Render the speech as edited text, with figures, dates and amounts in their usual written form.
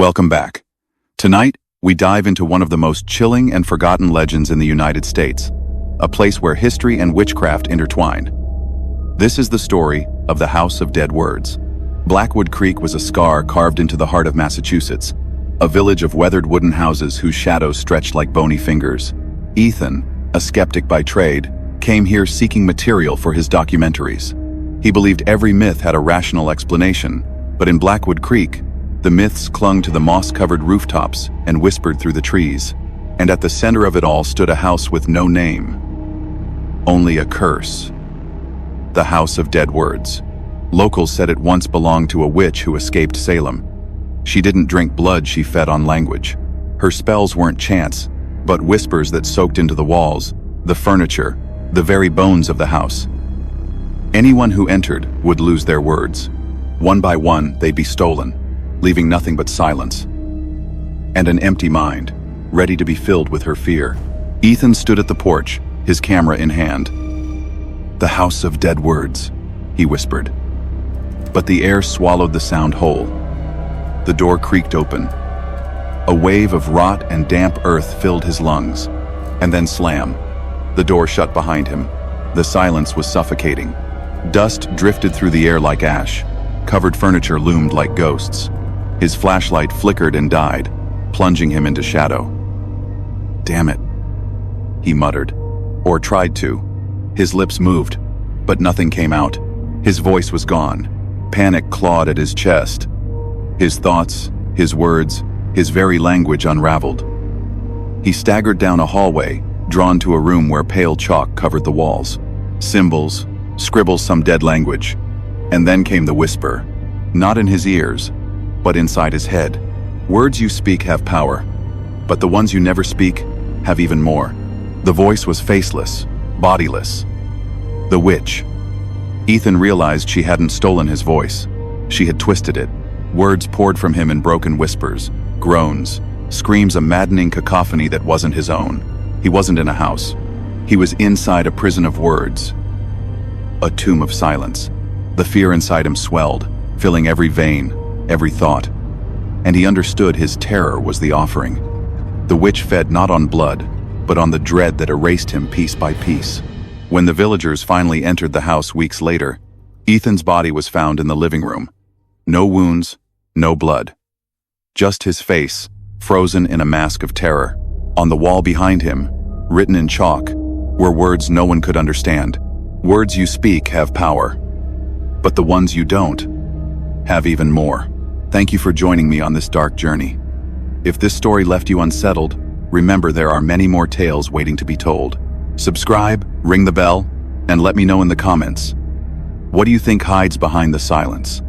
Welcome back. Tonight, we dive into one of the most chilling and forgotten legends in the United States, a place where history and witchcraft intertwine. This is the story of the House of Dead Words. Blackwood Creek was a scar carved into the heart of Massachusetts, a village of weathered wooden houses whose shadows stretched like bony fingers. Ethan, a skeptic by trade, came here seeking material for his documentaries. He believed every myth had a rational explanation, but in Blackwood Creek, the myths clung to the moss-covered rooftops and whispered through the trees, and at the center of it all stood a house with no name, only a curse. The House of Dead Words. Locals said it once belonged to a witch who escaped Salem. She didn't drink blood, she fed on language. Her spells weren't chants, but whispers that soaked into the walls, the furniture, the very bones of the house. Anyone who entered would lose their words. One by one, they'd be stolen, leaving nothing but silence and an empty mind, ready to be filled with her fear. Ethan stood at the porch, his camera in hand. "The House of Dead Words," he whispered. But the air swallowed the sound whole. The door creaked open. A wave of rot and damp earth filled his lungs, and then slam. The door shut behind him. The silence was suffocating. Dust drifted through the air like ash. Covered furniture loomed like ghosts. His flashlight flickered and died, plunging him into shadow. "Damn it," he muttered, or tried to. His lips moved, but nothing came out. His voice was gone. Panic clawed at his chest. His thoughts, his words, his very language unraveled. He staggered down a hallway, drawn to a room where pale chalk covered the walls. Symbols, scribbles some dead language. And then came the whisper, not in his ears, but inside his head. "Words you speak have power, but the ones you never speak have even more." The voice was faceless, bodiless. The witch. Ethan realized she hadn't stolen his voice. She had twisted it. Words poured from him in broken whispers, groans, screams, a maddening cacophony that wasn't his own. He wasn't in a house. He was inside a prison of words. A tomb of silence. The fear inside him swelled, filling every vein, every thought. And he understood his terror was the offering. The witch fed not on blood, but on the dread that erased him piece by piece. When the villagers finally entered the house weeks later, Ethan's body was found in the living room. No wounds, no blood. Just his face, frozen in a mask of terror. On the wall behind him, written in chalk, were words no one could understand. "Words you speak have power, but the ones you don't have even more." Thank you for joining me on this dark journey. If this story left you unsettled, remember there are many more tales waiting to be told. Subscribe, ring the bell, and let me know in the comments. What do you think hides behind the silence?